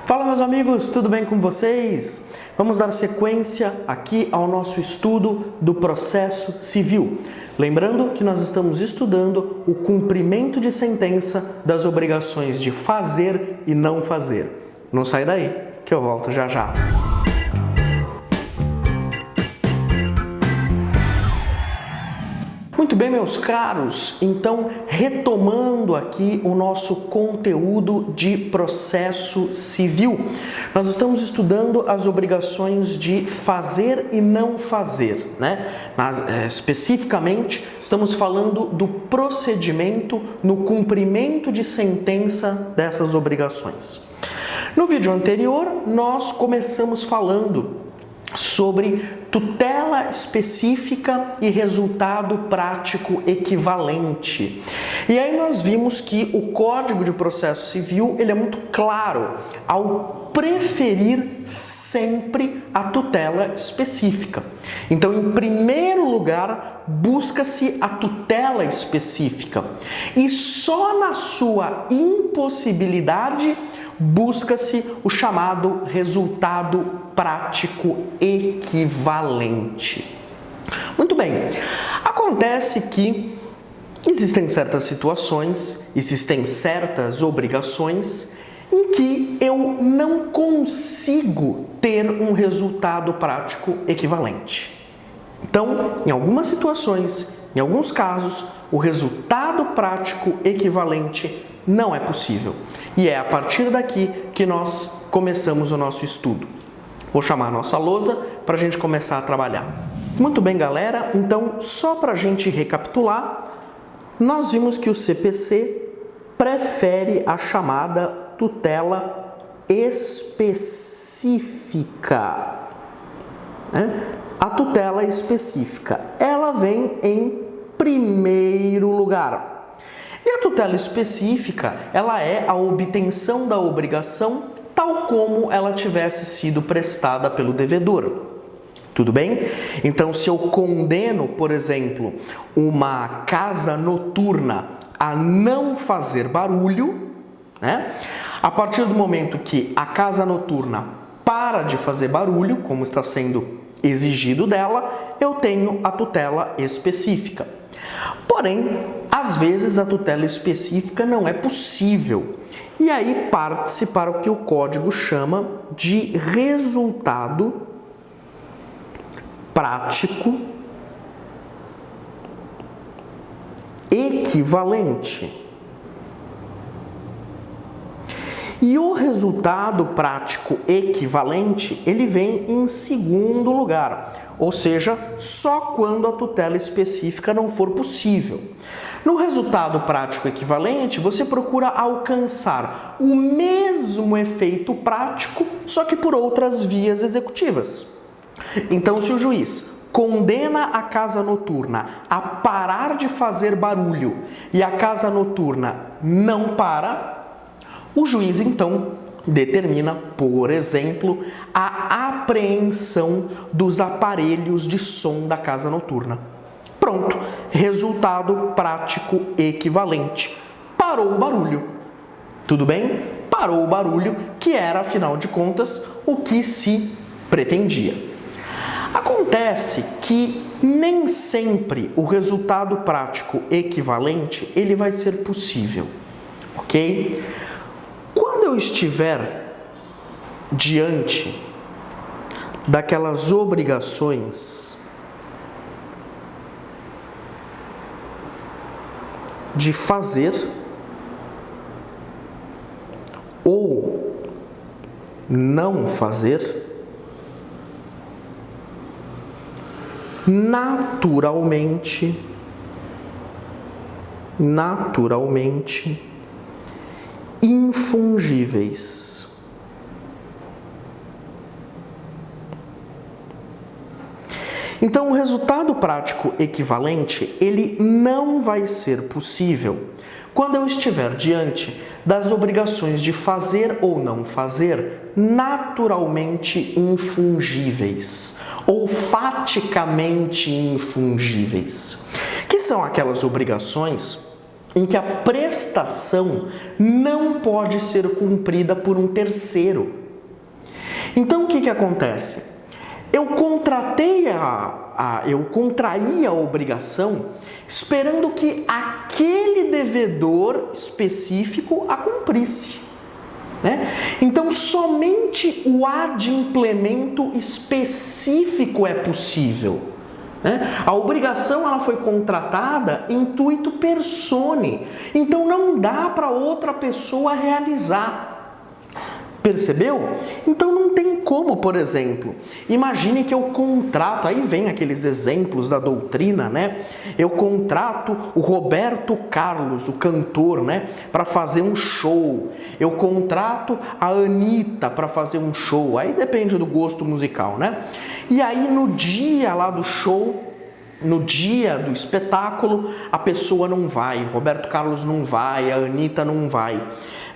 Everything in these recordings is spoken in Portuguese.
Fala, meus amigos, tudo bem com vocês? Vamos dar sequência aqui ao nosso estudo do processo civil. Lembrando que nós estamos estudando o cumprimento de sentença das obrigações de fazer e não fazer. Não sai daí, que eu volto já já. Muito bem, meus caros, então retomando aqui o nosso conteúdo de processo civil, nós estamos estudando as obrigações de fazer e não fazer, né? Especificamente, estamos falando do procedimento no cumprimento de sentença dessas obrigações. No vídeo anterior, nós começamos falando sobre tutela específica e resultado prático equivalente. E aí nós vimos que o Código de Processo Civil ele é muito claro ao preferir sempre a tutela específica. Então, em primeiro lugar, busca-se a tutela específica e só na sua impossibilidade busca-se o chamado resultado prático equivalente. Muito bem, acontece que existem certas situações, existem certas obrigações em que eu não consigo ter um resultado prático equivalente. Então, em algumas situações, em alguns casos, o resultado prático equivalente não é possível. E é a partir daqui que nós começamos o nosso estudo. Vou chamar a nossa lousa para a gente começar a trabalhar. Muito bem, galera. Então, só para a gente recapitular, nós vimos que o CPC prefere a chamada tutela específica. A tutela específica, ela vem em primeiro lugar. E a tutela específica, ela é a obtenção da obrigação tal como ela tivesse sido prestada pelo devedor. Tudo bem? Então, se eu condeno, por exemplo, uma casa noturna a não fazer barulho, né? A partir do momento que a casa noturna para de fazer barulho, como está sendo exigido dela, eu tenho a tutela específica. Porém, às vezes a tutela específica não é possível. E aí parte-se para o que o código chama de resultado prático equivalente. E o resultado prático equivalente, ele vem em segundo lugar, ou seja, só quando a tutela específica não for possível. No resultado prático equivalente, você procura alcançar o mesmo efeito prático, só que por outras vias executivas. Então, se o juiz condena a casa noturna a parar de fazer barulho e a casa noturna não para, o juiz então determina, por exemplo, a apreensão dos aparelhos de som da casa noturna. Pronto, resultado prático equivalente. Parou o barulho. Tudo bem? Parou o barulho, que era, afinal de contas, o que se pretendia. Acontece que nem sempre o resultado prático equivalente ele vai ser possível, ok? Quando eu estiver diante daquelas obrigações de fazer ou não fazer, naturalmente, infungíveis. Então, o resultado prático equivalente, ele não vai ser possível quando eu estiver diante das obrigações de fazer ou não fazer naturalmente infungíveis ou faticamente infungíveis, que são aquelas obrigações em que a prestação não pode ser cumprida por um terceiro. Então o que acontece? Eu contraí a obrigação esperando que aquele devedor específico a cumprisse, né? Então somente o adimplemento específico é possível, né? A obrigação ela foi contratada intuito personae, então não dá para outra pessoa realizar. Percebeu? Então não tem como, por exemplo, imagine que eu contrato, aí vem aqueles exemplos da doutrina, né? Eu contrato o Roberto Carlos, o cantor, né, para fazer um show. Eu contrato a Anitta para fazer um show. Aí depende do gosto musical, né? E aí no dia lá do show, no dia do espetáculo, a pessoa não vai, o Roberto Carlos não vai, a Anitta não vai.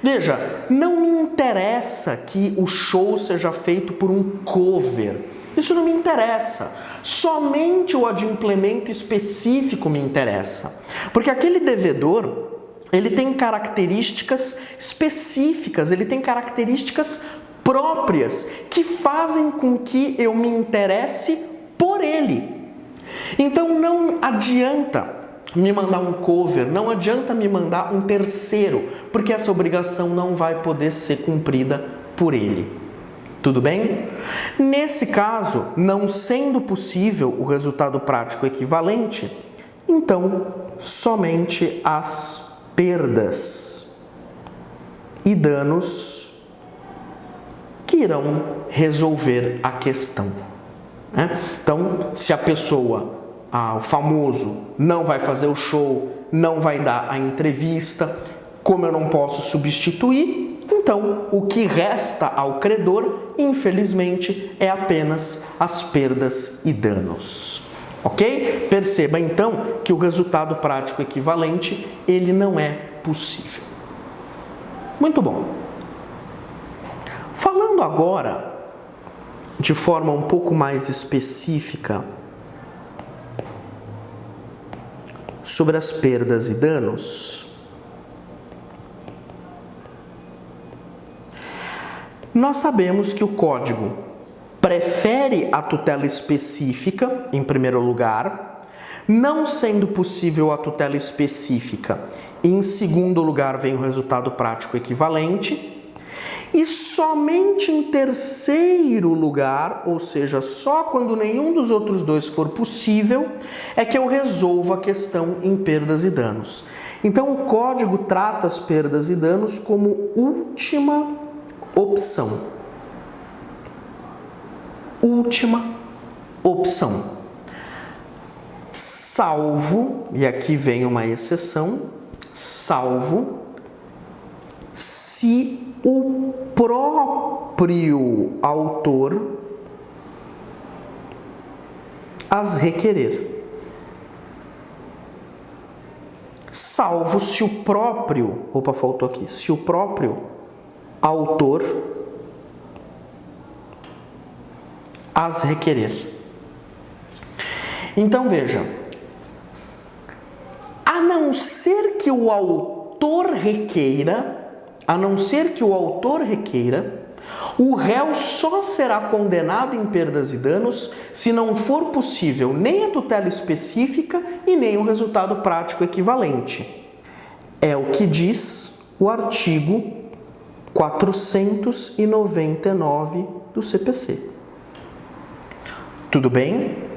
Veja, não me interessa que o show seja feito por um cover. Isso não me interessa. Somente o adimplemento específico me interessa. Porque aquele devedor, ele tem características específicas, ele tem características próprias que fazem com que eu me interesse por ele. Então não adianta me mandar um cover, não adianta me mandar um terceiro, porque essa obrigação não vai poder ser cumprida por ele. Tudo bem? Nesse caso, não sendo possível o resultado prático equivalente, então somente as perdas e danos que irão resolver a questão, né? Então, se a pessoa, o famoso, não vai fazer o show, não vai dar a entrevista, como eu não posso substituir, então o que resta ao credor, infelizmente, é apenas as perdas e danos. Ok? Perceba então que o resultado prático equivalente, ele não é possível. Muito bom. Falando agora, de forma um pouco mais específica, sobre as perdas e danos, nós sabemos que o Código prefere a tutela específica, em primeiro lugar, não sendo possível a tutela específica, em segundo lugar vem o resultado prático equivalente, e somente em terceiro lugar, ou seja, só quando nenhum dos outros dois for possível, é que eu resolvo a questão em perdas e danos. Então o Código trata as perdas e danos como última opção. Última opção. Salvo, e aqui vem uma exceção, salvo se o próprio autor as requerer. Salvo se o próprio, se o próprio autor as requerer. Então veja, a não ser que o autor requeira, o réu só será condenado em perdas e danos se não for possível nem a tutela específica e nem o resultado prático equivalente. É o que diz o artigo 499 do CPC. Tudo bem?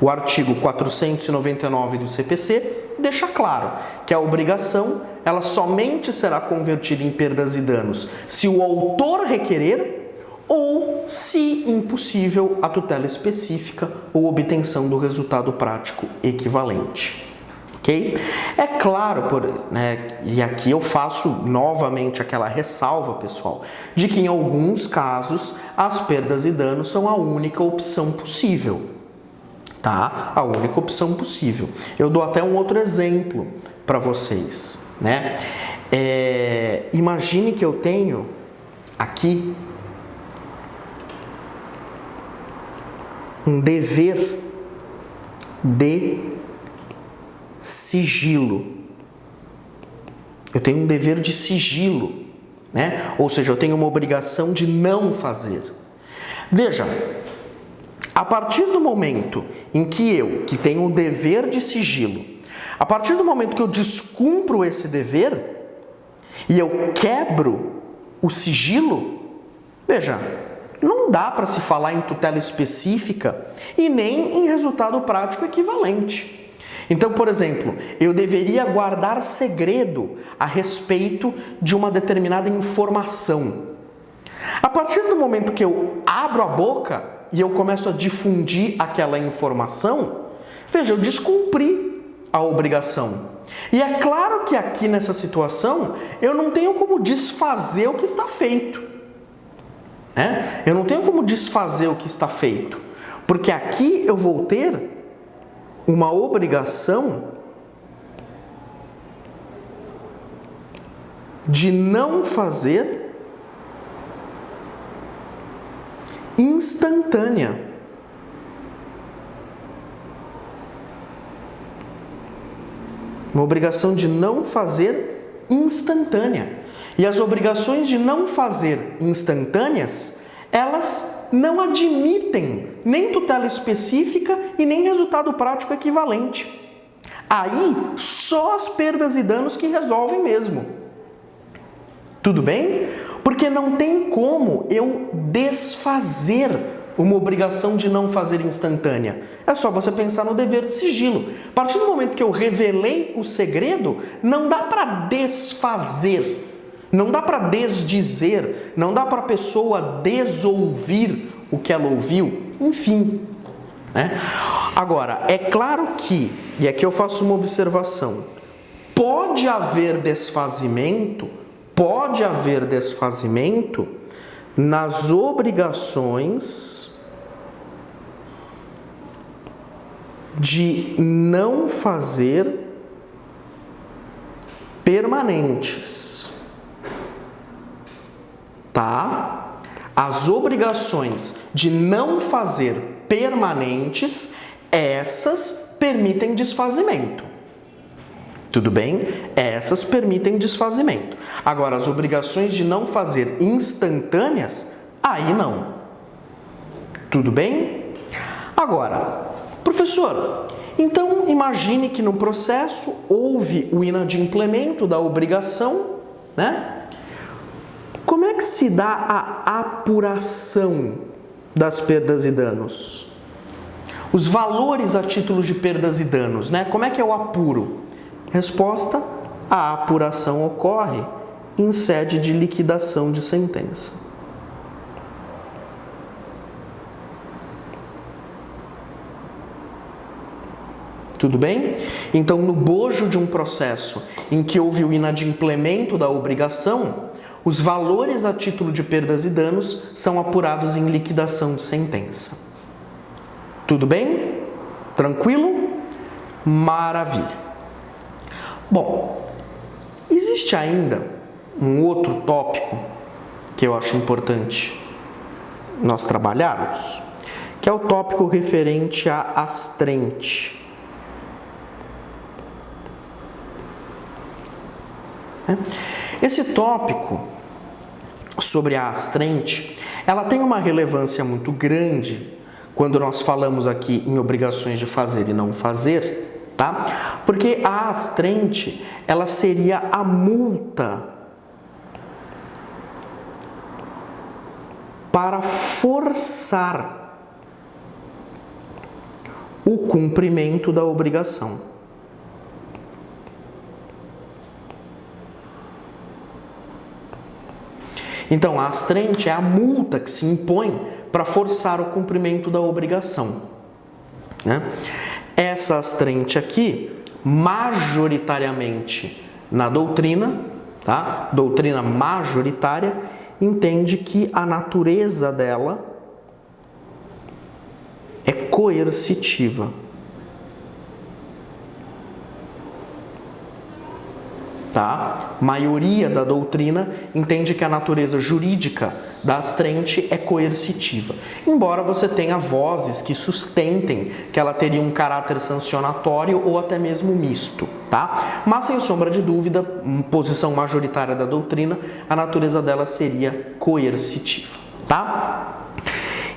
O artigo 499 do CPC deixa claro que a obrigação ela somente será convertida em perdas e danos se o autor requerer ou se impossível a tutela específica ou obtenção do resultado prático equivalente. Ok? É claro, e aqui eu faço novamente aquela ressalva, pessoal, de que em alguns casos as perdas e danos são a única opção possível. Tá? A única opção possível. Eu dou até um outro exemplo para vocês, né? Imagine que eu tenho aqui um dever de sigilo. Eu tenho um dever de sigilo, né? Ou seja, eu tenho uma obrigação de não fazer. Veja, a partir do momento em que eu, que tenho o dever de sigilo, a partir do momento que eu descumpro esse dever e eu quebro o sigilo, veja, não dá para se falar em tutela específica e nem em resultado prático equivalente. Então, por exemplo, eu deveria guardar segredo a respeito de uma determinada informação. A partir do momento que eu abro a boca e eu começo a difundir aquela informação, veja, eu descumpri a obrigação. E é claro que aqui nessa situação eu não tenho como desfazer o que está feito. Né? Eu não tenho como desfazer o que está feito, porque aqui eu vou ter uma obrigação de não fazer instantânea. Uma obrigação de não fazer instantânea. E as obrigações de não fazer instantâneas, elas não admitem nem tutela específica e nem resultado prático equivalente. Aí, só as perdas e danos que resolvem mesmo. Tudo bem? Porque não tem como eu desfazer uma obrigação de não fazer instantânea. É só você pensar no dever de sigilo. A partir do momento que eu revelei o segredo, não dá para desfazer. Não dá para desdizer, não dá para a pessoa desouvir o que ela ouviu, enfim. Né? Agora, é claro que, e aqui eu faço uma observação, pode haver desfazimento nas obrigações de não fazer permanentes. Tá? As obrigações de não fazer permanentes, essas permitem desfazimento. Tudo bem? Essas permitem desfazimento. Agora, as obrigações de não fazer instantâneas, aí não. Tudo bem? Agora, professor, então imagine que no processo houve o inadimplemento da obrigação, né? Como é que se dá a apuração das perdas e danos? Os valores a título de perdas e danos, né? Como é que eu apuro? Resposta: a apuração ocorre em sede de liquidação de sentença. Tudo bem? Então, no bojo de um processo em que houve o inadimplemento da obrigação, os valores a título de perdas e danos são apurados em liquidação de sentença. Tudo bem? Tranquilo? Maravilha. Bom, existe ainda um outro tópico que eu acho importante nós trabalharmos, que é o tópico referente à astrente. Esse tópico sobre a astrente, ela tem uma relevância muito grande quando nós falamos aqui em obrigações de fazer e não fazer, tá? Porque a astrente, ela seria a multa para forçar o cumprimento da obrigação. Então, a astrente é a multa que se impõe para forçar o cumprimento da obrigação. Né? Essa astrente aqui, majoritariamente na doutrina, tá? Doutrina majoritária, entende que a natureza dela é coercitiva. Tá? Maioria da doutrina entende que a natureza jurídica da astrente é coercitiva, embora você tenha vozes que sustentem que ela teria um caráter sancionatório ou até mesmo misto, tá? Mas sem sombra de dúvida, posição majoritária da doutrina, a natureza dela seria coercitiva, tá?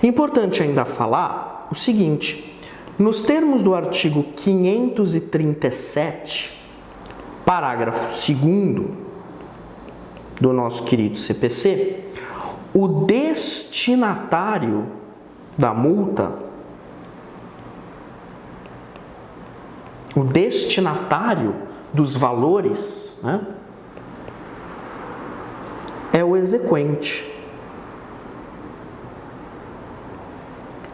Importante ainda falar o seguinte: nos termos do artigo 537, parágrafo 2º do nosso querido CPC, o destinatário da multa, o destinatário dos valores, né, é o exequente.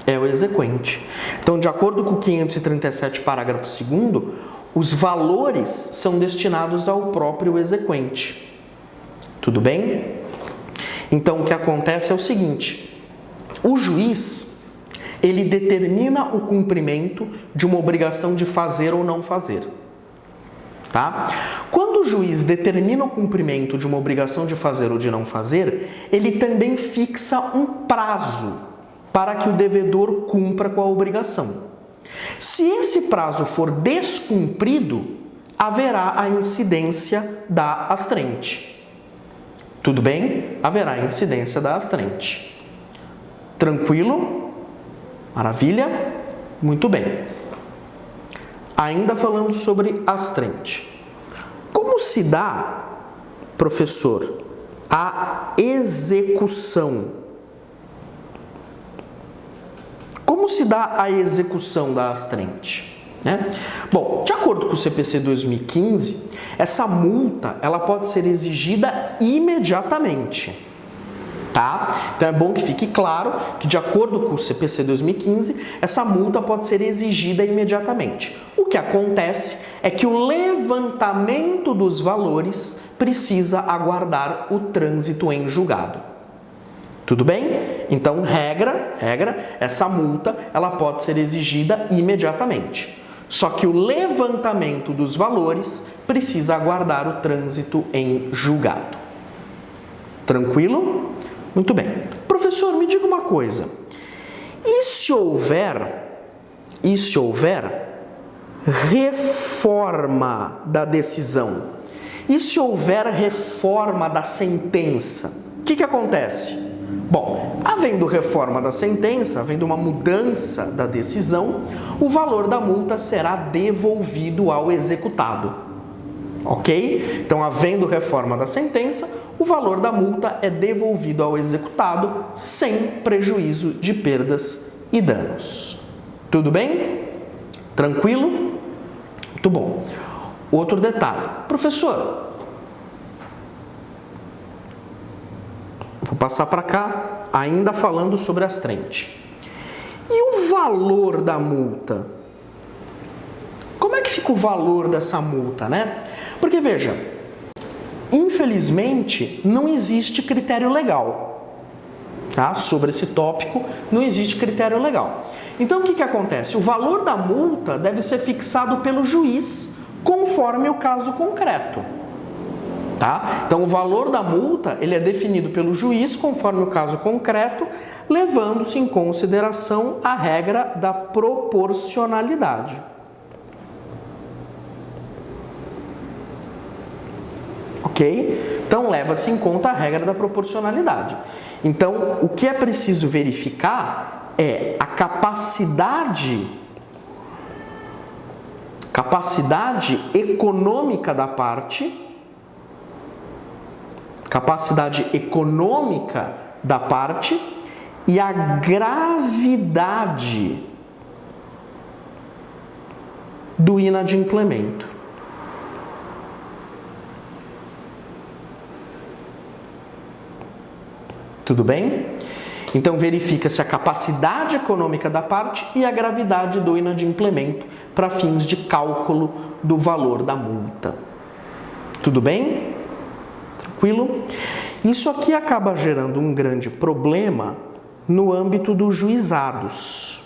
É o exequente. Então, de acordo com o 537, parágrafo 2º, os valores são destinados ao próprio exequente. Tudo bem? Então, o que acontece é o seguinte: o juiz, ele determina o cumprimento de uma obrigação de fazer ou não fazer. Tá? Quando o juiz determina o cumprimento de uma obrigação de fazer ou de não fazer, ele também fixa um prazo para que o devedor cumpra com a obrigação. Se esse prazo for descumprido, haverá a incidência da astrente. Tudo bem? Haverá a incidência da astrente. Tranquilo? Maravilha? Muito bem. Ainda falando sobre astrente. Como se dá, professor, a execução? Como se dá a execução da astrente? Bom, de acordo com o CPC 2015, essa multa ela pode ser exigida imediatamente. Tá? Então é bom que fique claro que, de acordo com o CPC 2015, essa multa pode ser exigida imediatamente. O que acontece é que o levantamento dos valores precisa aguardar o trânsito em julgado. Tudo bem? Então, regra, essa multa ela pode ser exigida imediatamente. Só que o levantamento dos valores precisa aguardar o trânsito em julgado. Tranquilo? Muito bem. Professor, me diga uma coisa. E se houver reforma da decisão? E se houver reforma da sentença? O que acontece? Bom, havendo reforma da sentença, havendo uma mudança da decisão, o valor da multa será devolvido ao executado. Ok? Então, havendo reforma da sentença, o valor da multa é devolvido ao executado sem prejuízo de perdas e danos. Tudo bem? Tranquilo? Muito bom. Outro detalhe. Professor, vou passar para cá, ainda falando sobre astrente. E o valor da multa? Como é que fica o valor dessa multa, né? Porque, veja, infelizmente, não existe critério legal, tá? Sobre esse tópico, não existe critério legal. Então, o que acontece? O valor da multa deve ser fixado pelo juiz, conforme o caso concreto. Tá? Então, o valor da multa ele é definido pelo juiz conforme o caso concreto, levando-se em consideração a regra da proporcionalidade. Ok? Então, leva-se em conta a regra da proporcionalidade. Então, o que é preciso verificar é a capacidade econômica da parte, e a gravidade do inadimplemento. Tudo bem? Então, verifica-se a capacidade econômica da parte e a gravidade do inadimplemento para fins de cálculo do valor da multa. Tudo bem? Tranquilo? Isso aqui acaba gerando um grande problema no âmbito dos juizados.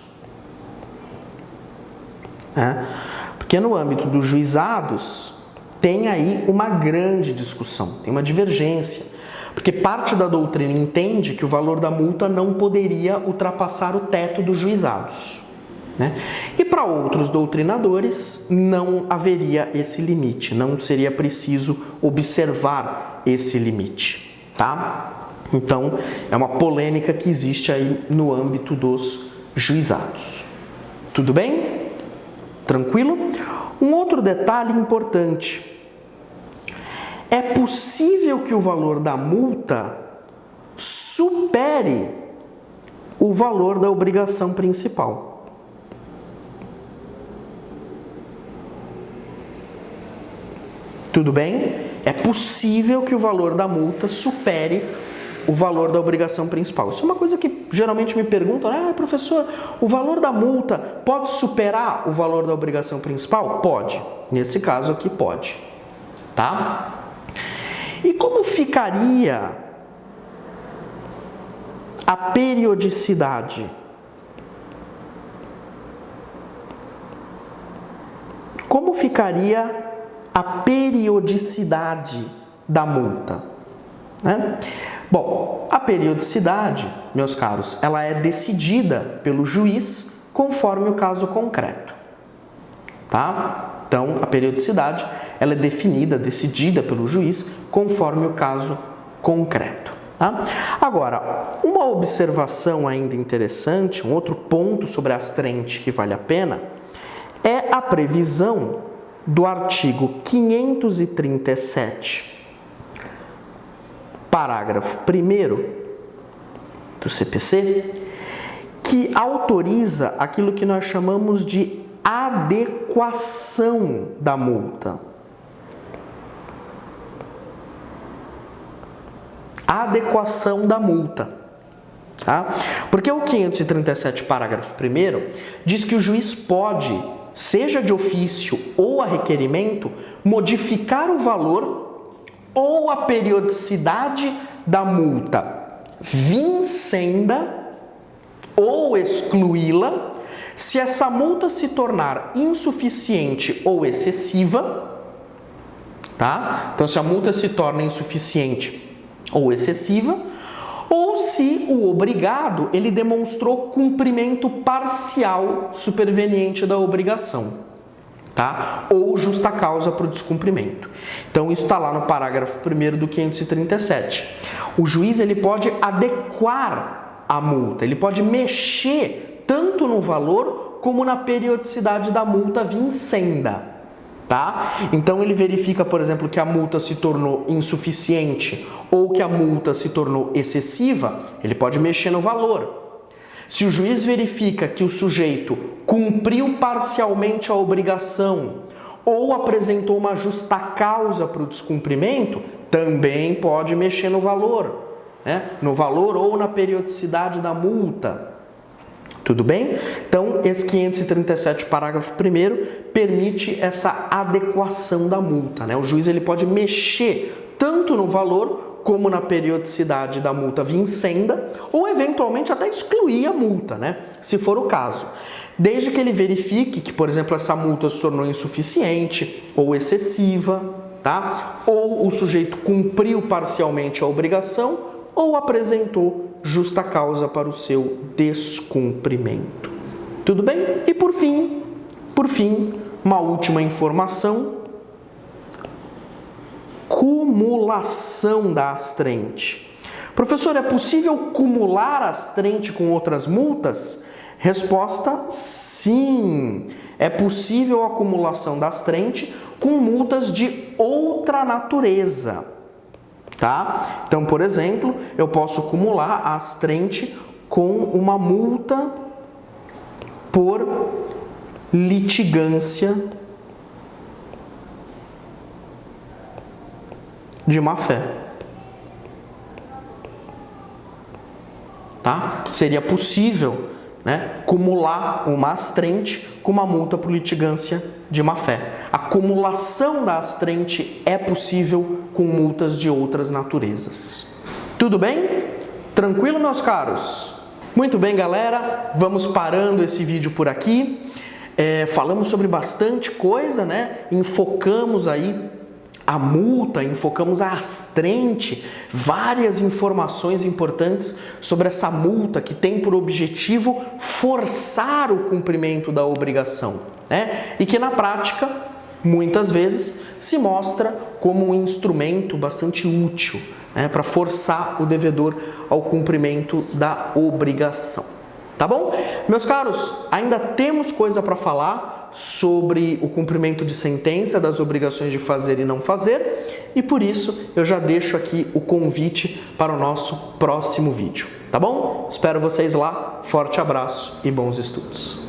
Porque no âmbito dos juizados tem aí uma grande discussão, tem uma divergência. Porque parte da doutrina entende que o valor da multa não poderia ultrapassar o teto dos juizados, né? E para outros doutrinadores não haveria esse limite, não seria preciso observar esse limite, tá? Então, é uma polêmica que existe aí no âmbito dos juizados. Tudo bem? Tranquilo? Um outro detalhe importante. É possível que o valor da multa supere o valor da obrigação principal. Tudo bem? É possível que o valor da multa supere o valor da obrigação principal. Isso é uma coisa que geralmente me perguntam, professor, o valor da multa pode superar o valor da obrigação principal? Pode. Nesse caso aqui pode. Tá? E como ficaria a periodicidade? Como ficaria a periodicidade da multa, né? Bom, a periodicidade, meus caros, ela é decidida pelo juiz conforme o caso concreto, tá? Então, a periodicidade, ela é decidida pelo juiz conforme o caso concreto, tá? Agora, uma observação ainda interessante, um outro ponto sobre a astrente que vale a pena, é a previsão do artigo 537, parágrafo 1º do CPC, que autoriza aquilo que nós chamamos de adequação da multa. Adequação da multa. Tá? Porque o 537, parágrafo 1º, diz que o juiz pode, seja de ofício ou a requerimento, modificar o valor ou a periodicidade da multa, vincenda ou excluí-la, se essa multa se tornar insuficiente ou excessiva, tá? Então, se a multa se torna insuficiente ou excessiva, ou se o obrigado ele demonstrou cumprimento parcial superveniente da obrigação, tá? Ou justa causa para o descumprimento. Então, isso está lá no parágrafo 1º do 537. O juiz ele pode adequar a multa, ele pode mexer tanto no valor como na periodicidade da multa vincenda, tá? Então, ele verifica, por exemplo, que a multa se tornou insuficiente ou que a multa se tornou excessiva, ele pode mexer no valor. Se o juiz verifica que o sujeito cumpriu parcialmente a obrigação ou apresentou uma justa causa para o descumprimento, também pode mexer no valor, né? No valor ou na periodicidade da multa. Tudo bem? Então, esse 537, parágrafo 1º, permite essa adequação da multa, né? O juiz ele pode mexer tanto no valor como na periodicidade da multa vincenda, ou eventualmente até excluir a multa, né? Se for o caso. Desde que ele verifique que, por exemplo, essa multa se tornou insuficiente ou excessiva, tá? Ou o sujeito cumpriu parcialmente a obrigação ou apresentou justa causa para o seu descumprimento. Tudo bem? E por fim, uma última informação. Cumulação da astrente. Professor, é possível cumular a astrente com outras multas? Resposta: sim. É possível a acumulação da astrente com multas de outra natureza, tá? Então, por exemplo, eu posso acumular a astrente com uma multa por litigância de má-fé, tá? Seria possível, né, cumular uma astrente com uma multa por litigância de má-fé. A acumulação da astrente é possível com multas de outras naturezas. Tudo bem? Tranquilo, meus caros? Muito bem, galera. Vamos parando esse vídeo por aqui. Falamos sobre bastante coisa, né? Enfocamos aí a multa, enfocamos a astrente, várias informações importantes sobre essa multa que tem por objetivo forçar o cumprimento da obrigação, né? E que na prática, muitas vezes, se mostra como um instrumento bastante útil, né, para forçar o devedor ao cumprimento da obrigação. Tá bom? Meus caros, ainda temos coisa para falar sobre o cumprimento de sentença, das obrigações de fazer e não fazer, e por isso eu já deixo aqui o convite para o nosso próximo vídeo. Tá bom? Espero vocês lá, forte abraço e bons estudos!